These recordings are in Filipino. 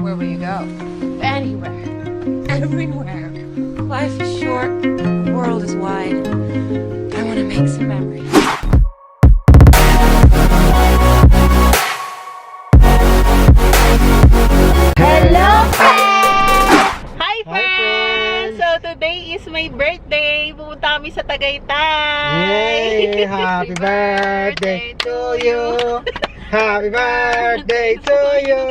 Where will you go? Anywhere. Everywhere. Life is short. The world is wide. I want to make some memories. Hello, friends! Hi, friends! So, today is my birthday. Pupunta kami sa Tagaytay. Yay! Happy birthday to you! Happy birthday to you!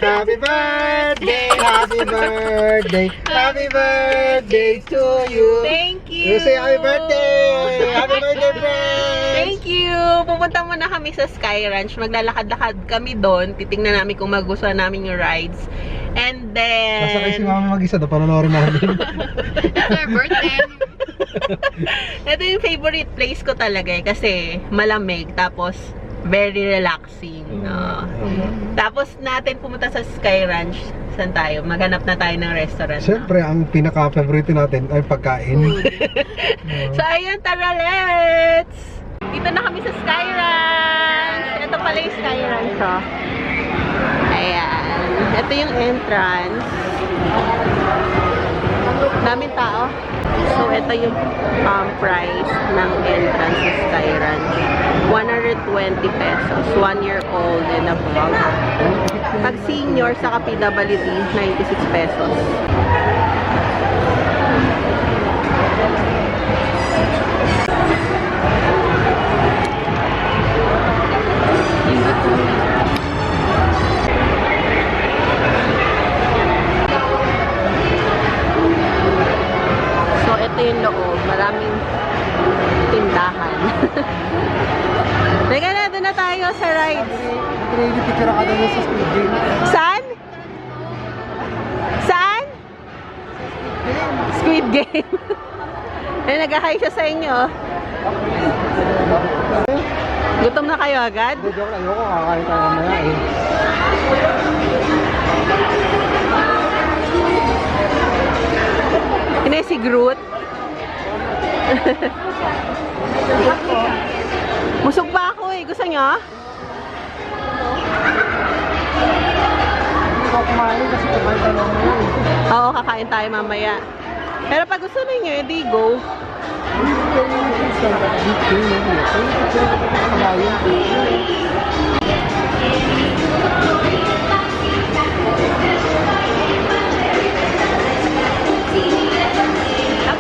Happy birthday! Happy birthday! Happy birthday to you! Thank you! You say happy birthday! Happy birthday, friends! Thank you! Pupunta muna kami sa Sky Ranch. Maglalakad-lakad kami doon. Titingnan namin kung magustuhan namin yung rides. And then... Nasakay si mama mag-isa na, panonoorin namin. It's our birthday! Ito yung favorite place ko talaga eh, kasi malamig, tapos very relaxing. Tapos natin pumunta sa Sky Ranch. Saan tayo? Maghanap na tayo ng restaurant. Siyempre, ang pinaka-favorite natin ay pagkain. So ayun, tara, let's! Dito na kami sa Sky Ranch. Ito pala yung Sky Ranch, oh. Ayan. Ito yung entrance. Daming tao. So, ito yung price ng entrance sa Sky Ranch. 120 pesos. 1 year old and above. Pag senior sa PWD, 96 pesos. So, ito yung loob. Maraming tindahan. Teka na, doon na tayo sa rides. Really picture ka doon sa Squid Game. Saan? Saan? Squid Game. Eh, nag-hi siya sa inyo. Gutom na kayo agad? Hindi, joke lang. Ayoko, kakain tayo mamaya eh. Ano si Groot? Busog pa ako eh. Gusto nyo? Hindi ko kumain kasi kumain tayo mamaya eh. Oo, kakain tayo mamaya. Pero pag gusto ninyo, edi go.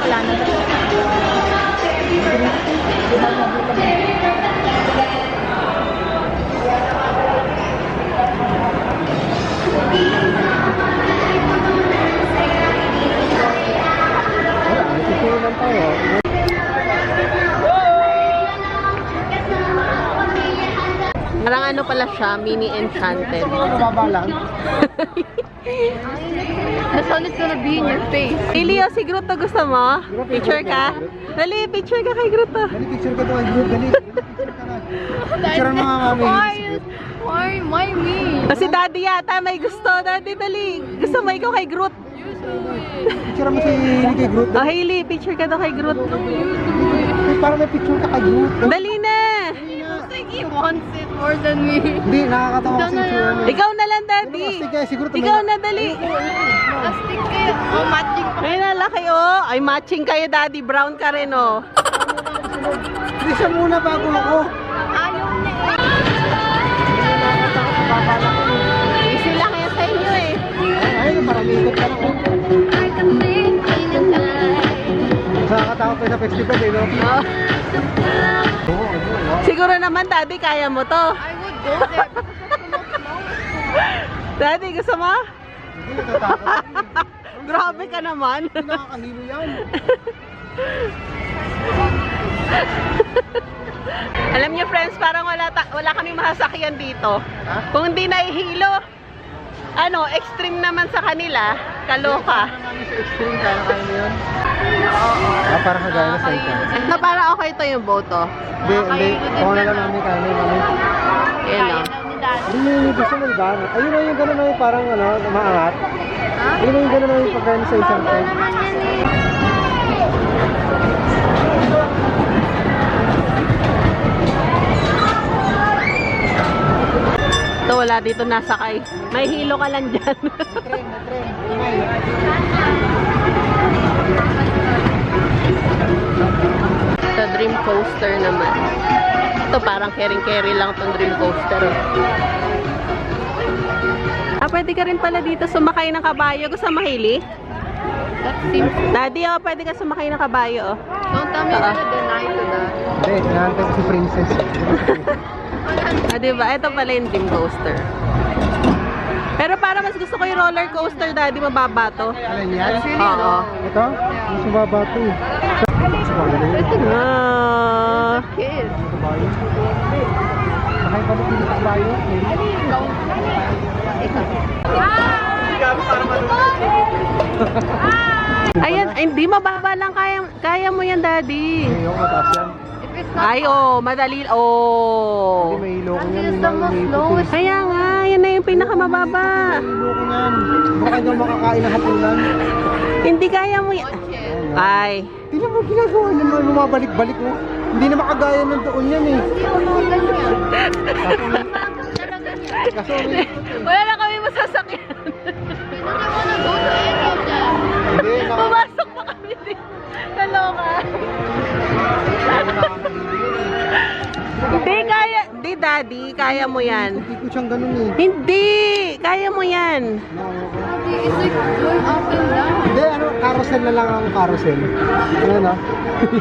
Wala na. Parang ano pala siya, mini enchanted. Nababalang. The sun is gonna be in your face. Leo, si Groot to gusto mo? Picture ka? Dali, picture ka kay Groot to. Dali, picture ka to kay Groot. Dali, picture ka na. Picture ang mga mami. Why me? Kasi daddy yata may gusto. Daddy, dali. Gusto mo ikaw kay Groot? Picture mo si kay Groot. Oh, Hailey, picture ka daw kay Groot. Parang may picture ka kay Groot. Dali na! Like he wants it more than me. Hindi, nakakatawa kasi itsura niya. Ikaw na lang, daddy. Ikaw na, dali. Plastic kayo. Oh, matching pa. Ay, nalaki, oh. Ay, matching kayo, daddy. Brown ka rin, oh. Hindi siya muna bago ako. Ayaw niya Easy lang yan sa inyo, eh. Ayun, parang ikot ka lang. I can think in your mind. Nakakatawa pa sa festival eh, no? Oh. Oo, Siguro naman, daddy, kaya mo to. I would go there. Daddy, gusto mo? hindi natatakot. Grabe ka naman. Hindi nakakahilo yan. Alam niyo, friends, parang wala kaming masasakyan dito. Kung hindi nahihilo, ano, extreme naman sa kanila, kaloka. Namin sa extreme, kaya kaya mo yun? Parang kagaya na sa ito. Na parang okay ito yung boat, oh. Hindi. Ako na lang namin kaya mo yun. Ayan, oh. Hindi mo yung gusto mo iba. Ayun na yung gano'n na yung parang ano, maangat. Ayun na yung gano'n na yung pagkain sa isang time. Ito, wala dito nasakay. May hilo ka lang dyan. Sa Dream Coaster naman. Ito, parang carry lang itong Dream Coaster. Pwede ka rin pala dito sumakay ng kabayo. Gusto mahili? That seems... Daddy, pwede ka sumakay ng kabayo, Don't tell me you're gonna deny to that. Hindi, sinantay ko si Princess. Diba? Ito pala yung Dream Coaster. Pero para mas gusto ko yung roller coaster, Daddy, mababa to. Alin yan? Oo. Ito? Mas mababa ito eh. Ah. Kids. Sakay pa dito sa bayo. Ayan, ay, hindi mababa lang. Kaya mo yan, Daddy. Yung mataas yan. If it's not... Ay, madali. Hindi, may ilo ko Ang yan. is the most lowest. Kaya nga, yan na yung pinakamababa. May ilo ko yan. Baka hindi ako makakain ng hapunan. Hindi kaya mo yan. Ay. Tingnan mo ginagawa naman, bumabalik-balik mo. Hindi na makagaya ng doon yan eh. Kaso Wala na kami masasakyan. hindi, Pumasok pa kami din. Kaloka. Hindi kaya. Hindi, Daddy. Kaya mo yan. hindi ko siyang ganun eh. Hindi. Kaya mo yan. It's like going up and down. Hindi, carousel na lang ang carousel. Ano na?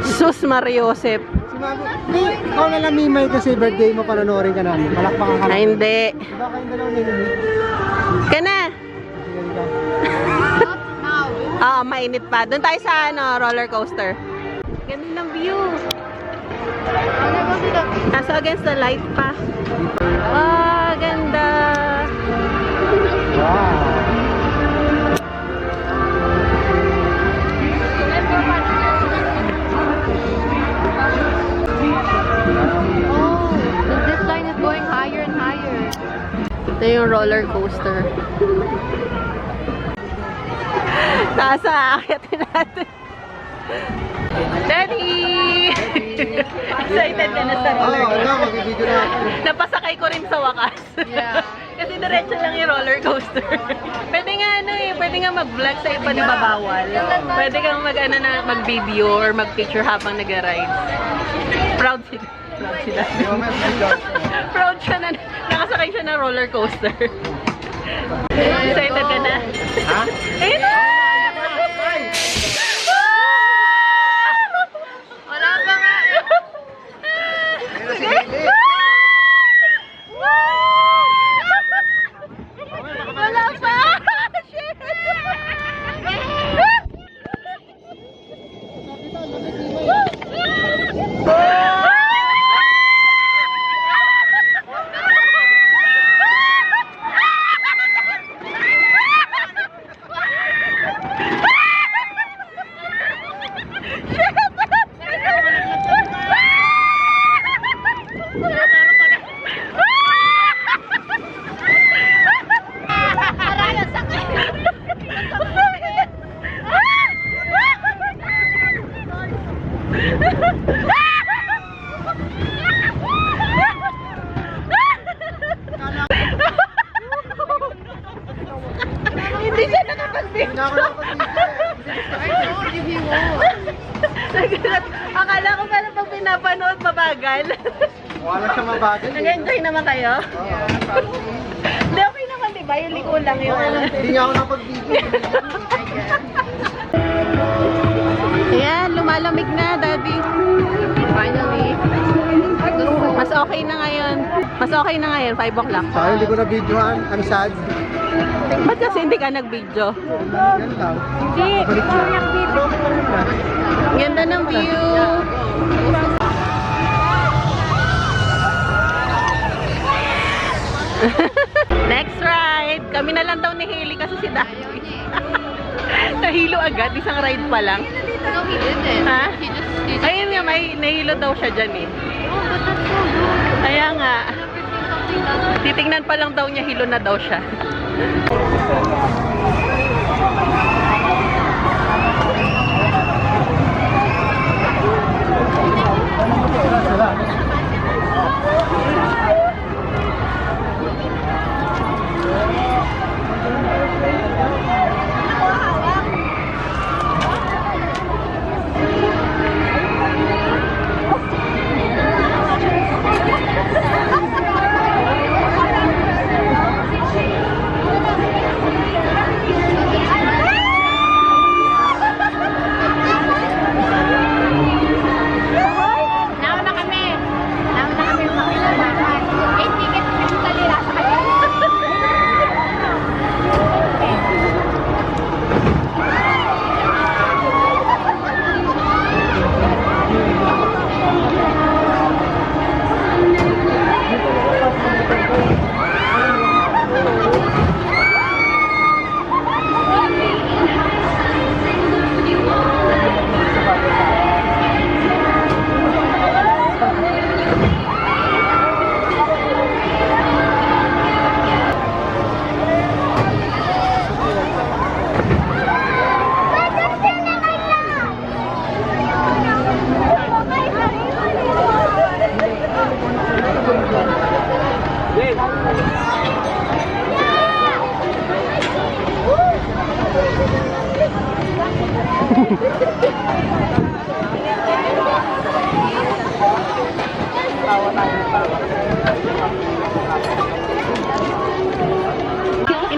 Sus Mariosep. Si Mami, hindi, ikaw na lang Mimay kasi birthday mo, panonoorin ka namin. Palakpakan ka Ay, namin. hindi. Diba kayong dalawang nilini? Ka na. Sige, ka. Oo, mainit pa. Doon tayo sa roller coaster. Ganda ng view. Nasa against the light pa. Ganda. Wow. Oh, the zip line is going higher and higher. Ito yung roller coaster. Nasa aakitin natin. Daddy! Excited ka na sa roller Oo, coaster. magbibideo na ako. Napasakay ko rin sa wakas. Yeah. Kasi diretso lang yung roller coaster. Pwede nga pwede nga mag-vlog sa iba, di ba bawal? Pwede kang mag-video or mag-picture habang nag-ride. Proud sila. Proud sila. Proud siya na nakasakay siya ng roller coaster. Excited ka na? Ha? Ayun na! Wala pa nga eh. Wala pa! Shit! Hindi siya nakapag-video. Hindi na ako nakapag-video. I told you he won't. Nagulat. Akala ko parang pag pinapanood, mabagal. Wala siya mabagal eh. Nag-enjoy naman kayo? Hindi, okay naman, di ba? Yung liko lang yun. Hindi niya ako nakapag-video. Ayan, lumalamig na, Daddy. Finally. Mas okay na ngayon. Mas okay na ngayon, 5 o'clock. Sa akin, hindi ko na-videoan. I'm sad. Ba't kasi hindi ka nag-video? Yan lang. Hindi, Pero okay lang na. ganda ng view. Next ride. Kami na lang daw ni Hailey kasi si Daddy. Nahilo agad, isang ride pa lang. No, he didn't. Ha? He just Ayun nga, may nahilo daw siya dyan eh. Oh, but that's so good. Kaya nga, I've never seen something that titingnan pa lang daw niya, hilo na daw siya. In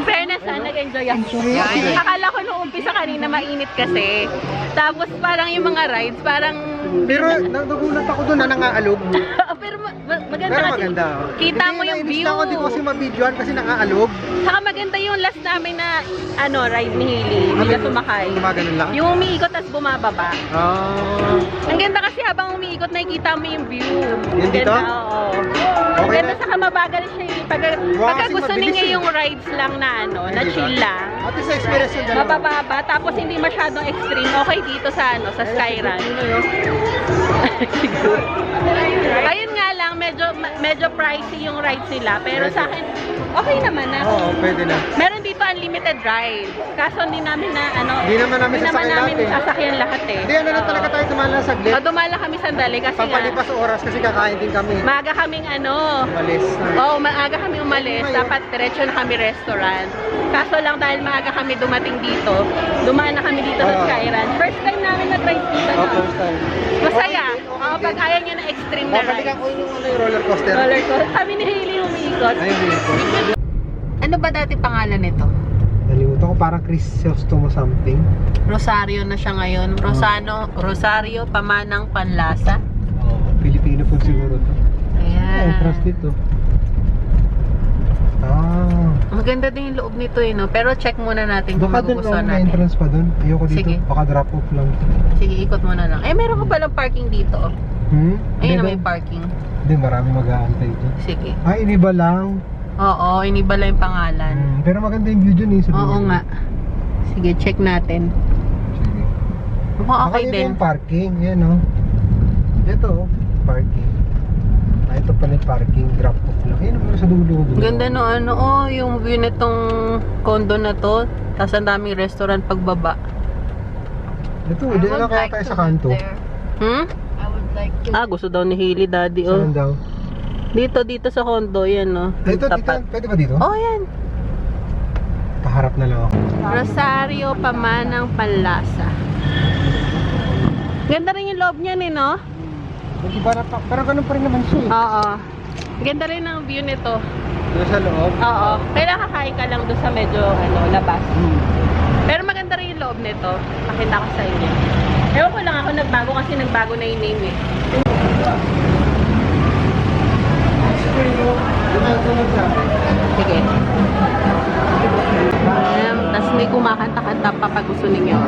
fairness, nag-enjoy ako. Akala ko nung umpisa kanina mainit kasi. Tapos parang yung mga rides, parang... Pero nagugulat ako doon na nangaalog. Pero maganda Pero kasi. maganda. Kita mo yung Hindi view. na ako di ko kasi mabidyoan kasi nangaalog. Saka maganda yung last namin na ride ni Hailey. Hindi ka sumakay. Gumaganon lang? Yung umiikot tapos bumababa. Ah. Ang ganda kasi habang umiikot nakikita mo yung view. Yun Ang dito? ganda, oo. Ang Okay ganda, na. saka mabagal siya eh. Pagka Kasi gusto mabilis niya eh. yung rides lang na na Diba? chill lang. At least sa experience yung dalawa. Mabababa, tapos hindi masyadong extreme. Okay dito sa sa Skyrun. Ayun nga lang, medyo pricey yung rides nila. Pero sa akin, okay naman na. Oo, pwede na. Meron dito unlimited ride. Kaso hindi namin na Hindi naman namin sasakyan lahat eh. sasakyan lahat eh. Hindi, ano lang talaga tayo tumala saglit. Dumala kami sandali kasi Pampalipas oras kasi kakain din kami. maaga kaming Malis. maaga kami umalis. Dapat diretso na kami restaurant. Kaso lang dahil maaga kami dumating dito, dumaan na kami dito sa Skyrun. First time namin nag-ride dito. Oh, No? first time. Masaya. Okay, Oo, pag ayaw niya na extreme na Babalikan ride. ko yung roller coaster. Roller coaster. Kami ni Hailey umiikot. Ayun yun. Ano ba dati pangalan nito? Nalimutan ko parang Crisostomo something. Rosario na siya ngayon. Rosario Pamanang Panlasa. Oo, Filipino food siguro to. Ayan. Entrance dito. Ah. Maganda din yung loob nito no? Pero check muna natin kung Baka dun magugustuhan may natin. entrance pa dun. Ayoko dito. Sige. Baka drop off lang. Sige, ikot muna lang. Meron ka palang parking dito. Hmm? Ayun na may Hindi, parking. Hindi, marami mag-aantay dyan. Sige. Ay, iniba lang. Oo, inibala yung pangalan. Pero maganda yung view dyan eh. Sa Oo dulo. nga. Sige, check natin. Sige. Mukhang okay Baka dito din. yung parking. Yan o. Ito oh. Parking. Ito pala yung parking. Drop off lang. Ayun naman sa dulo. Ganda no yung view nitong condo na to. Tapos ang daming restaurant pagbaba. Ito, hindi na lang kaya tayo sa kanto. Hmm? I would like to. Gusto daw ni Hailey daddy Saan daw? Dito sa condo yan no. Dito, Tapat. pwede ba dito? Oh, yan. Paharap na lang ako. Rosario Pamanang Panlasa. Ganda rin yung loob niyan no? Mag-iba na pa. Pero ganun pa rin naman siya eh. Oo. Ganda rin ang view nito. Doon sa loob. Oo. Kailangan kakain ka lang doon sa medyo labas. Pero maganda rin yung loob nito. Pakita ko sa inyo. Ewan ko lang ako nagbago kasi nagbago na yung name eh. Sige. Tapos may kumakanta-kanta pa pag gusto ninyo.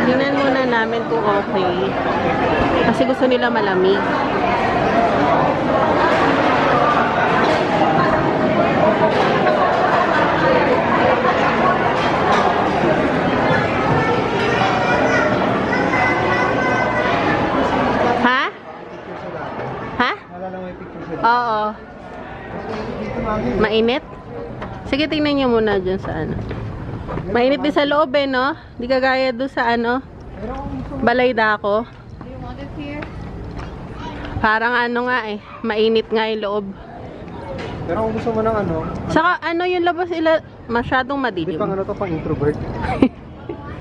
Tingnan muna namin kung okay. Kasi gusto nila malamig. Ha? Ha? Nalala mo yung picture sa Oo. dito namin. Mainit? Sige, tingnan nyo muna dyan sa Mainit din sa loob no? Di kagaya doon sa Pero kung gusto Balay Dako. Do you want it here? Parang nga mainit nga yung loob. Pero kung gusto mo ng Saka yung labas masyadong hindi madilim. pang pang introvert.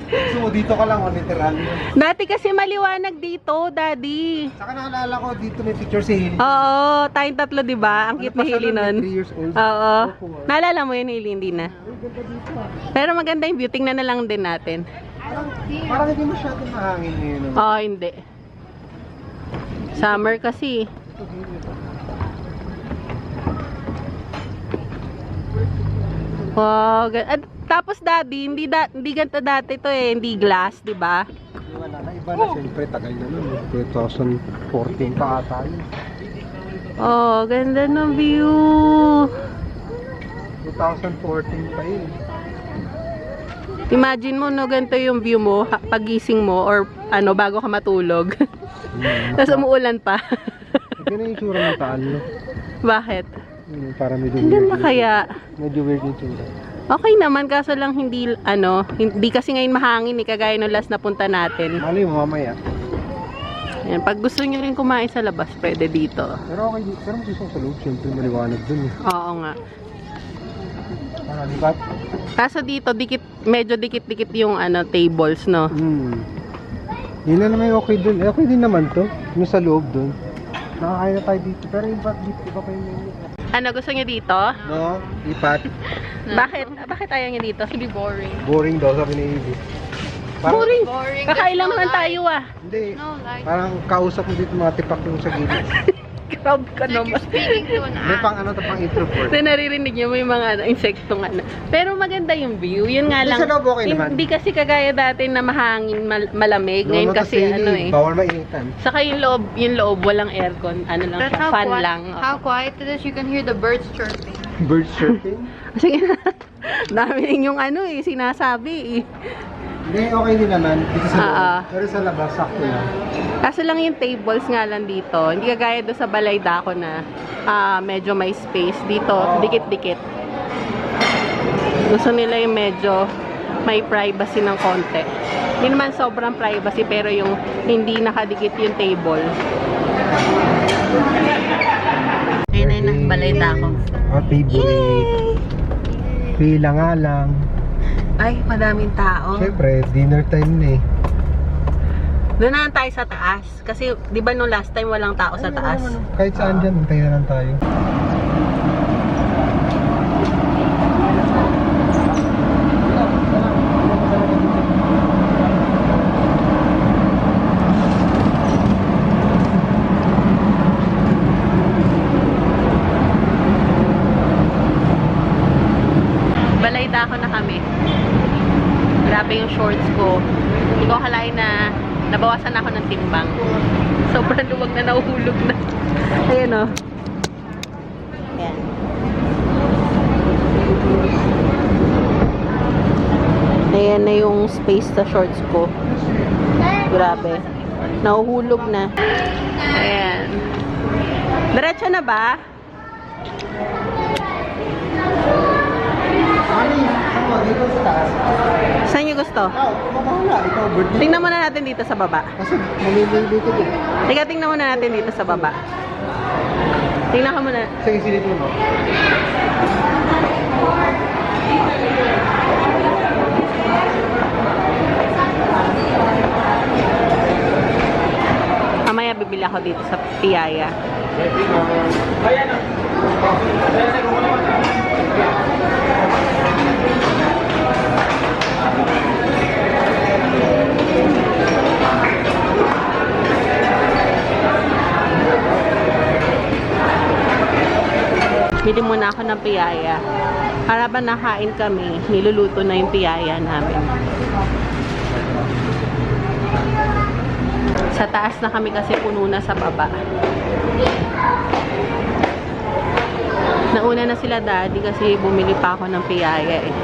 Gusto mo dito ka lang, literal. Dati kasi maliwanag dito, daddy. Saka naalala ko dito may picture si Hailey. Oo, tayong tatlo, di ba? Ang cute ni Hailey nun. 3 years old. Oo. Or 4. Naalala mo yun, Hailey, hindi na. Pero maganda yung view. Tingnan na lang din natin. Parang hindi masyadong mahangin ngayon. Oo, hindi. Summer kasi. Wow. Tapos daddy, hindi ganito dati to hindi glass, di ba? Wala na, iba na siyempre, tagal na nun. 2014 pa ata yun. Oh, ganda ng view. 2014 pa yun. Imagine mo, ganito yung view mo, pagising mo, or bago ka matulog. Tapos umuulan pa. Ganyan yung tsura ng taal, no? Bakit? Para medyo Ang ganda kaya. Medyo weird yung tsura. Okay naman, kaso lang hindi kasi ngayon mahangin kagaya nung last na punta natin. Malay mo mamaya. Ayan, pag gusto nyo rin kumain sa labas, pwede dito. Pero okay dito. Pero gusto ko sa loob. Siyempre, maliwanag dun eh. Oo nga. Lipat? Kaso dito, medyo dikit-dikit yung tables, no? Yun na naman yung okay dun. Okay din naman to. Yung sa loob dun. Nakakain na tayo dito. Pero yung dito, iba pa yung menu. Ano, gusto nyo dito? No? Lipat. Bakit ayaw nyo dito? Hindi boring. Boring daw, sabi ni Ivy. Boring? Boring. Kakain lang naman tayo ah. Hindi. No, like, Parang kausap mo dito mga tipak yung sa gilid. Crowd ka like you're naman. speaking to an May pang ano to, pang introvert. Kasi naririnig nyo may mga insektong Pero maganda yung view. Yun nga Hindi lang. sa loob okay naman. Hindi kasi kagaya dati na mahangin, malamig. Ngayon kasi Bawal mainitan. Saka yung loob walang aircon. Ano lang That's siya, how fan quiet, lang. how quiet it is. You can hear the birds chirping. Bird surfing? Sige na. Dami yung sinasabi eh. Hindi, okay din naman. Dito sa Oo. loob. Pero sa labas, sakto lang. Kaso lang yung tables nga lang dito. Hindi kagaya doon sa Balaydaco na medyo may space. Dito, dikit-dikit. Gusto nila yung medyo may privacy ng konti. Hindi naman sobrang privacy pero yung hindi nakadikit yung table. Ayun na, Balaydaco. Oh, favorite. Pila nga lang. Ay, madaming tao. Siyempre, dinner time na eh. Doon na lang tayo sa taas. Kasi, di ba nung last time walang tao sa taas? Kahit saan dyan, hintay na lang tayo. Balaydaco na kami. Grabe yung shorts ko. Hindi ko akalain na nabawasan ako ng timbang. Sobrang luwag na nahuhulog na. Ayan o. Ayan. Ayan na yung space sa shorts ko. Grabe. Nahuhulog na. Ayan. Diretso na ba? Mami, ako, dito sa taas. Saan niyo gusto? Ikaw, mabahala. Ikaw, birthday. Tingnan muna natin dito sa baba. Kasi mamimili dito din. Teka, tingnan muna natin dito sa baba. Tingnan ka muna. Sige, silip mo, no? Mamaya bibili ako dito sa Piyaya. Bili muna ako ng Piyaya. Para ba nakain kami, niluluto na yung Piyaya namin. Sa taas na kami kasi puno na sa baba. Nauna na sila daddy kasi bumili pa ako ng Piyaya eh.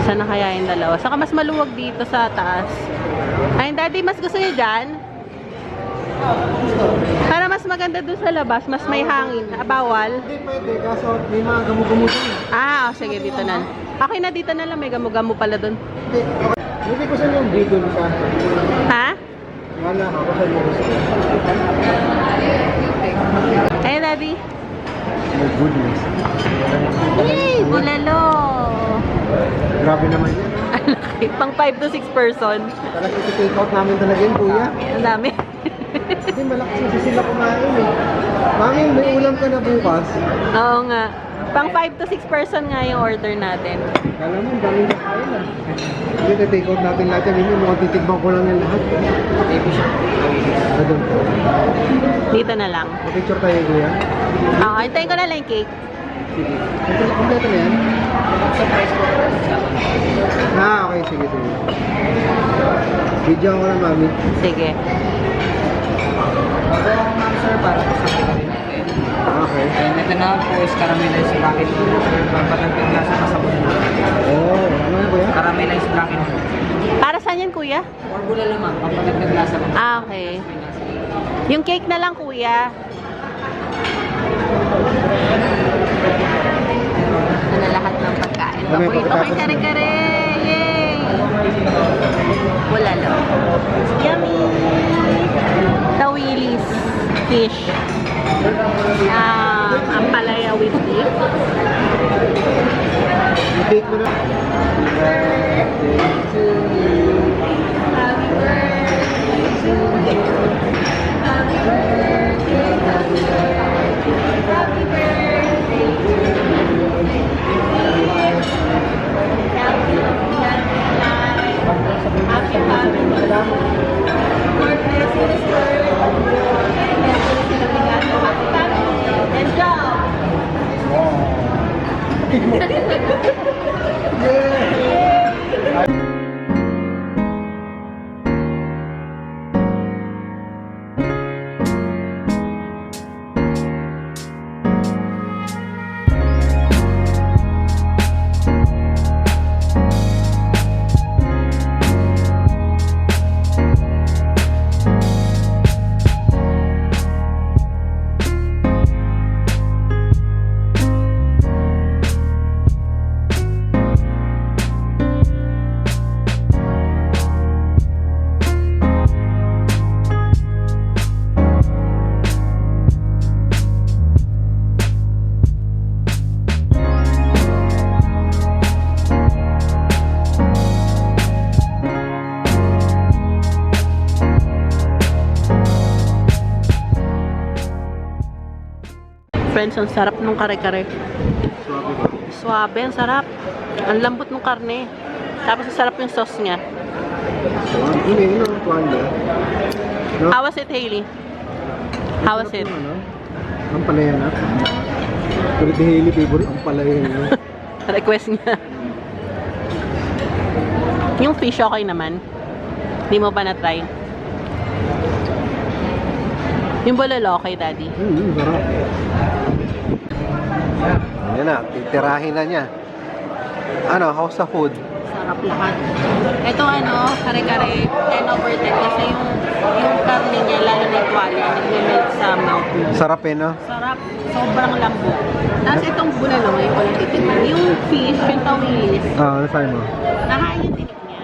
Sana kaya yung dalawa. Saka mas maluwag dito sa taas. Ay, daddy, mas gusto niyo dyan? Para mas maganda dun sa labas, mas may hangin. Bawal? Hindi pwede, kaso may mga gamu-gamutin. Oh, sige, dito na. Okay na, dito na lang. May gamu-gamu pala dun. Hindi, okay. Hindi ko saan yung video nito. Ha? Wala ako saan yung gusto. Ay, daddy. My goodness. Yay! Bulalo! Grabe naman yan. Ang laki. Pang 5 to 6 person. Talagang iti-take out namin talaga yun, kuya. Ang dami. Hindi, malakas kasi sila kumain eh. Mami, may ulam ka na bukas. Oo nga. Pang 5 to 6 person nga yung order natin. Kala mo, ang daming nakain ah. Hindi, iti-take out natin lahat yan. Hindi, mga titigban ko lang yung lahat. Baby siya. Doon. Dito na lang. Picture tayo, kuya. Oo, hintayin ko na lang yung cake. Sige. Kompleto na yan? Okay, sige, sige. Video ko na, mami. Sige. Sir, para po sa pinili natin. Okay. And ito na po is caramelized bracket po. Sir, papalag yung lasa na sabon na. Oh, ano na, kuya? Caramelized bracket po. Para saan yan, kuya? Or bulalo ma'am, papalag yung lasa na. Okay. Yung cake na lang, kuya. Ito na lahat ng pagkain. Ano yung Paborito ko yung pagkatapos kare-kare. Yay! Bulalo. Yummy! Tawi. fish. Ampalaya with beef. I-take mo na. Friends, ang sarap nung kare-kare. Suabe, ang sarap. Ang lambot ng karne. Tapos ang sarap yung sauce niya. Ini, tuwan niya. No? How was it, Hailey? How was it? Ang palaya na. Pero di Hailey favorite ang palaya na. Request niya. Yung fish okay naman. Hindi mo pa na-try. Yung bulalo okay, Daddy. Sarap. Yan na, titirahin na niya. Ano, how's the food? Sarap lahat. Ito ano, kare-kare 10 over 10 kasi yung karne niya, lalo na yung tuwalya, nagme-melt sa mouth mo. Sarap eh, no? Sarap. Sobrang lambot. Tapos itong bulalo, ngayon ko lang titignan. Yung fish, yung tawilis, Ano sabi mo? nakain yung tinik niya.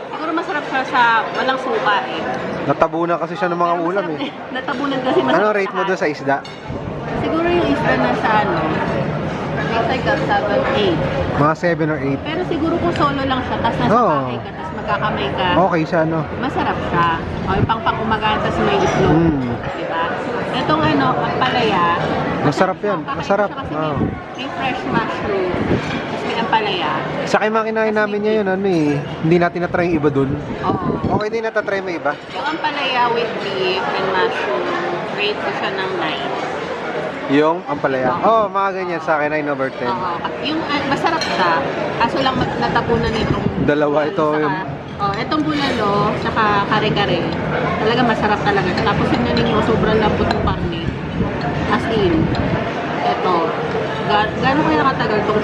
Siguro masarap siya sa walang suka eh. Natabunan kasi siya ng mga Pero ulam masarap eh. Natabunan kasi masarap. Ano rate mo lahat. doon sa isda? Siguro yung isda na sa ano, it's like a 7, 8. Mga 7 or 8. Pero siguro kung solo lang siya, tapos nasa Oo. bahay ka, tapos magkakamay ka, Okay siya, no? masarap siya. O yung pang-umagahan, tapos may itlog. Diba? Itong ano, ang palaya. Masarap yan. Kakain Masarap. siya kasi Oo. may fresh mushroom. Tapos may ampalaya. Sa kayo mga kinain namin ngayon, ano eh, hindi natin na-try yung iba dun. Oo. Okay din natatry mo iba. Yung ampalaya with beef and mushroom, rate ko siya ng 9. Yung ampalaya. Oh, mga ganyan sa akin, 9 over 10. Oo. Yung masarap siya, kaso lang natapunan nitong Dalawa, ito saka, yung- itong bulalo, saka kare-kare. Talaga masarap talaga. Tapos yun ninyo, sobrang lambot ng karne. As in, ito. Gano'n kayo nakatagal itong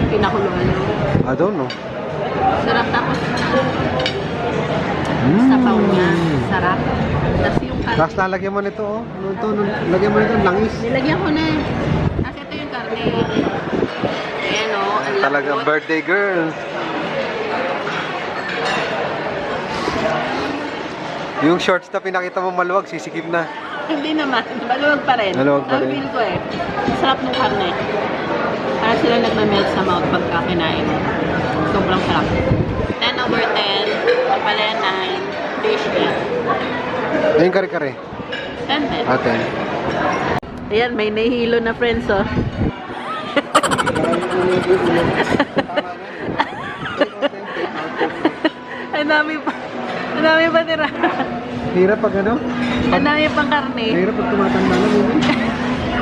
pinakuluan nyo? I don't know. Sarap. Tapos, sapaw niya. Sarap. Tapos yung karne. Tapos lalagyan mo nito, oh. Ano to? Lagyan mo nito, langis. Nilagyan ko na. Tapos ito yung karne. Ayan o. Ang Talagang lambot. birthday girl. Yung shorts na pinakita mo maluwag, sisikip na. Hindi naman. Maluwag pa rin. Maluwag pa rin. Ang feel ko eh. Sarap ng karne. Para sila nagmamelt sa mouth pagka kinain. Sobrang sarap. 10 over 10. Kapalaya 9. Fish 8. Ayun, kare-kare. 10 din. Aten. Ayan, may nahihilo na friends oh. Ang dami pa. Ang dami pa tira. Hirap pag ano? Ang dami pang karne. Hirap pag tumatanda na mo.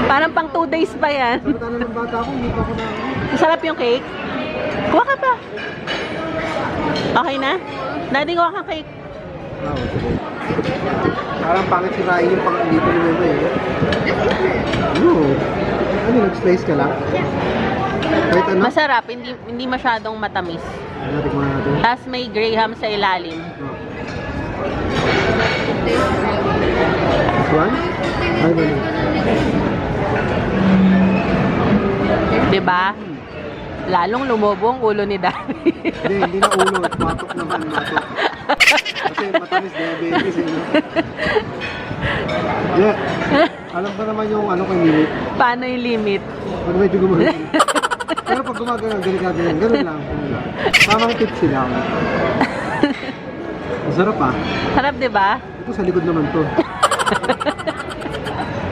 Parang pang 2 days pa yan. Samantala ng bata ako, hindi pa ako na. Masarap yung cake. Kuha ka pa. Okay na? Daddy, kuha ka cake. Sige. Parang pangit sirain yung pang dito ni Meme eh. Ano, nag-slice ka lang? Kahit ano? Masarap, hindi masyadong matamis. Ano, tikman natin. Tapos may graham sa ilalim. This one? Ay, ba yun? Diba? Lalong lumobo ang ulo ni Daddy. Hindi na ulo. Matok naman, matok. Kasi matamis, diabetes eh. No? Yeah. Alam ba naman yung ano kay limit? Paano yung limit? Pag medyo gumagano. Pero pag gumagano, delikado yan. Ganun lang. Tamang tips lang. Masarap ah. Sarap, di ba? Ito sa likod naman to.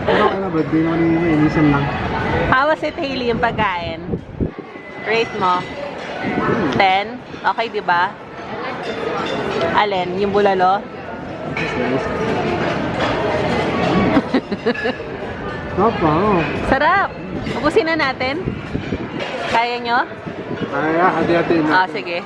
Pero okay na, birthday naman yung inisan lang. How was it, Hailey, yung pagkain? Rate mo? 10? Okay, di ba? Alin? Yung bulalo? Papa, oh. Sarap! Ubusin na natin. Kaya nyo? Kaya, hati-hati na. Ah, sige.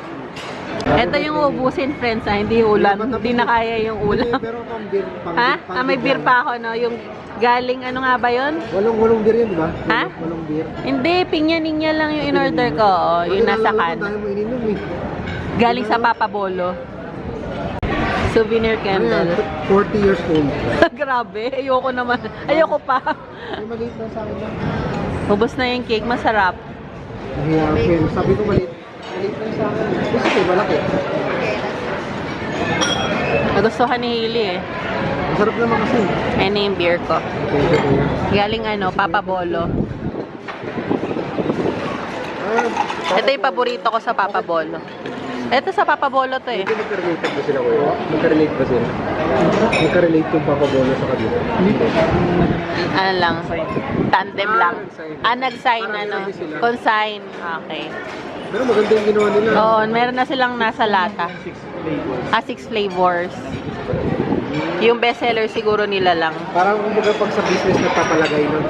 Ito yung ubusin, friends, ha? Hindi ulam. Hindi na kaya yung ulam. Pero pang beer. Ha? Ah, may beer pa ako, no? Yung galing, ano nga ba yun? Walong beer yun, di ba? Ha? Walong beer. Hindi, pinya-ninya lang yung in-order ko. Oh, yung nasa can. Dahil mo ininom eh. Galing sa Papa Bolo. Souvenir Ano yan? candle. 40 years old. Grabe, ayoko naman. Ayoko pa. Ay, maliit lang sa akin lang. Ubus na yung cake, masarap. Nahiya ako yun. Sabi ko maliit. Maliit lang sa akin. Gusto ko, malaki. Nagustuhan ni Hailey eh. Masarap naman kasi. Ayun na yung beer ko. Okay, kuya. Galing ano, Papa Bolo. Ito yung paborito ko sa Papa Bolo. Ito sa Papa Bolo to eh. Hindi magka-relate ba sila, kuya? Magka-relate ba sila? Magka-relate yung Papa Bolo sa kabila? Ano lang, tandem lang. Ah, nag-sign ano, consign. Okay. Pero maganda yung ginawa nila. Oo, meron na silang nasa lata. 6 flavors. Yung bestseller siguro nila lang. Parang kumbaga pag sa business nagpapalagay nun.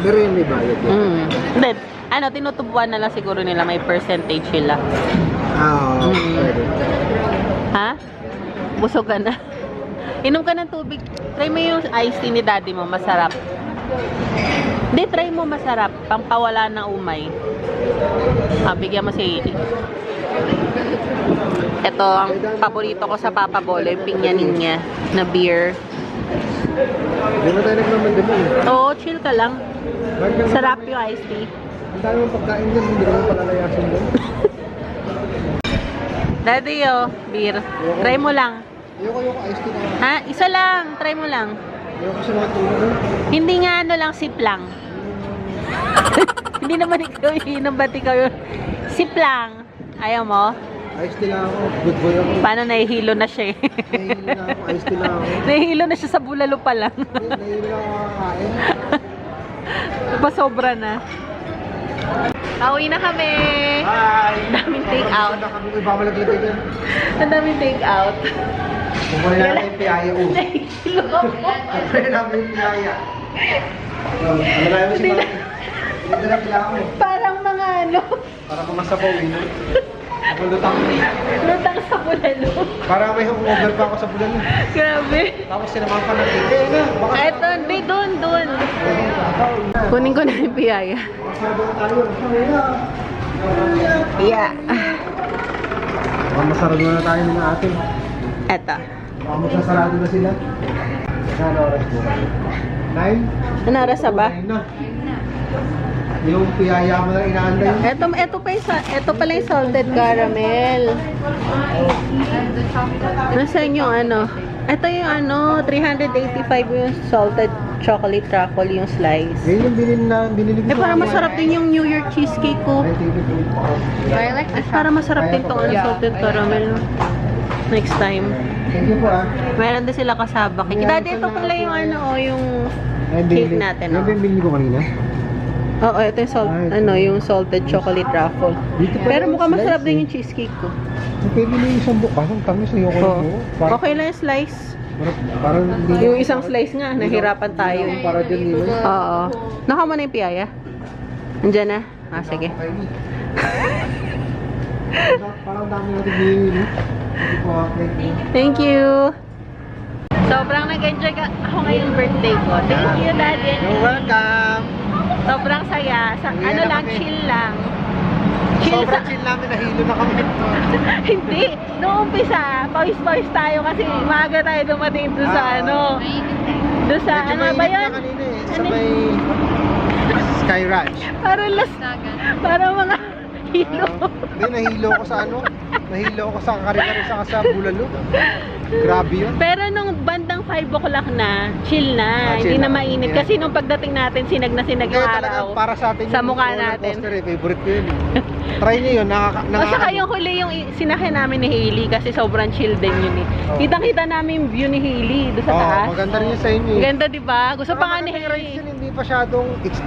Pero yun may bayad yun. Hindi, ano, tinutubuan na lang siguro nila, may percentage sila. Ah, pwede. Ha? Busog ka na. Inom ka ng tubig. Try mo yung iced tea ni daddy mo, masarap. Hindi, try mo masarap. Pampawala ng umay. Ah, bigyan mo si Hailey. Ito, ang paborito ko sa Papa Bolo, yung pinya-ninya na beer. Hindi mo tayo nagmamanda mo eh. Oo, chill ka lang. Sarap yung iced tea. Ang dami mong pagkain dyan, hindi naman palalayasin doon. Daddy, oh, beer. Try mo lang. Ayoko yung iced tea na. Ha? Isa lang. Try mo lang. Ayoko sa mga tulog doon. Hindi nga ano lang, sip lang. Hindi naman ikaw iinom, ba't ikaw yun? Sip lang. Ayaw mo? Iced tea lang ako. Good boy ako. Paano nahihilo na siya eh? Nahihilo na ako. Iced tea lang ako. Nahihilo na siya sa bulalo pa lang. Nahihilo na ako kakain. Pasobra na. Pauwi na kami. Bye! Daming take out. Kami ko ibabalaglag yan. Ang daming take out. Kumuha na natin yung piyaya ko. Nahihilo ako. Kumuha namin yung piyaya. Ano na yun si Mark? Hindi na pila ako. Parang mga ano, Para mga sabaw eh. No? Ako lutang. lutang sa bulalo. Para may hangover pa ako sa bulan. Grabe. Tapos sinamahan pa natin. Eh na, baka Eto, hindi, doon. Kunin ko na yung piyaya. masyadong tayo. Yeah. Baka masarado na tayo ng atin. Eto. Baka magsasarado na sila. Saan oras po? 9? Ano oras na ba? 9 na. Yung piyaya mo na inaanday. Ito pala yung salted caramel. Nasaan yung ano? Ito yung ano, 385 yung salted chocolate truffle yung slice. Ngayon yung binili ko. Eh, para masarap din yung New York cheesecake ko. I think it I like Ay, para masarap din tong ano, salted caramel. Next time. Thank you po ah. Meron din sila kasaba. Daddy, ito pala yung ano, oh, yung Ay, cake natin, Yan oh. ba yung binili ko kanina? Oo, ito yung yung salted chocolate truffle. Dito pala Pero yung mukhang masarap slice, din eh. yung cheesecake ko. Pwede na yung isang bukas. Ang tamis na yung Oo. Parang, Okay lang yung slice. parang hindi Yung isang slice nga, nahirapan tayo. Para dyan nila. Oo. Naka mo na yung piyaya? Andiyan na? Ah, sige. Parang dami natin binili. Hindi po okay. Thank you! Sobrang nag-enjoy ako ngayong birthday ko. Thank you, Daddy. You're welcome! Sobrang saya. Uwi Ano na lang, kami. chill lang. Chill Sobrang sa... chill namin, nahilo na kami. Hindi. Noong umpisa, pawis-pawis tayo kasi maaga tayo dumating doon sa ano. Doon sa, Medyo ano ba mainit yun? na kanina eh. Sa Ano may Sky Ranch. Para mga hilo. Hindi, nahilo ko sa ano? Nahilo ko sa kare-kare sa bulalo. Grabe yun. Pero nung bandang 5 o'clock na, chill na, Chill hindi na na. mainit. Yeah. Kasi nung pagdating natin, sinag na sinag yung Kaya talaga, araw. para sa atin Sa mukha roller natin. coaster favorite ko yun. Try nyo yun, O saka yung huli yung sinakyan namin ni Hailey kasi sobrang chill din yun eh. Oo. Kitang-kita namin yung view ni Hailey doon sa taas. maganda rin yun sa inyo. Ganda, di ba? Gusto pa nga ni Maganda yung rides Hailey. yun,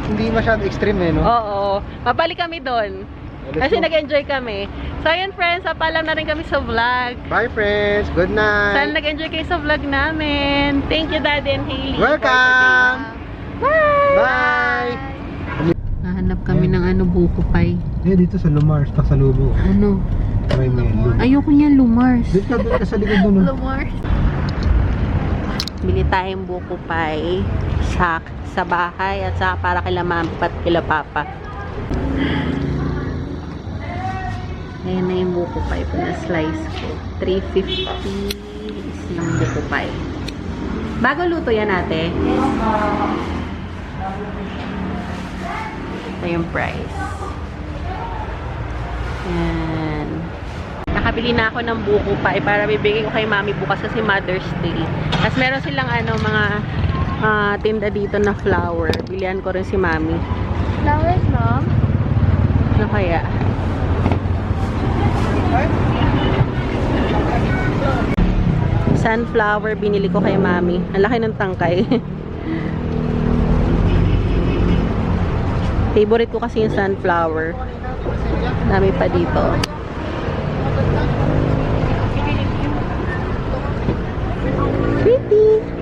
hindi masyadong extreme eh, no? Oo. Mabalik kami doon. Let's Kasi go. nag-enjoy kami. So ayun friends, paalam na rin kami sa vlog. Bye friends, good night. Sana nag-enjoy kayo sa vlog namin. Thank you Daddy and Hailey. Welcome. Bye. Nahanap kami ng buko pie. Dito sa Lumars, pasalubong. Ano? Try mo yun. Ayoko niyan, Lumars. Doon ka sa likod doon. Bili tayong buko pie sa bahay at saka para kila mami at kila papa. Ayan na yung buko pie po na slice ko. 350 yung buko pie. Bago luto yan ate. Ito yung price. Yan. Nakabili na ako ng buko pie para bibigay ko kay mami bukas kasi Mother's Day. Tapos meron silang mga tinda dito na flower. Bilihan ko rin si mami. Flowers, Mom? Ano kaya? Sunflower binili ko kay mami. Ang laki ng tangkay. Favorite ko kasi yung sunflower. Dami pa dito. Pretty.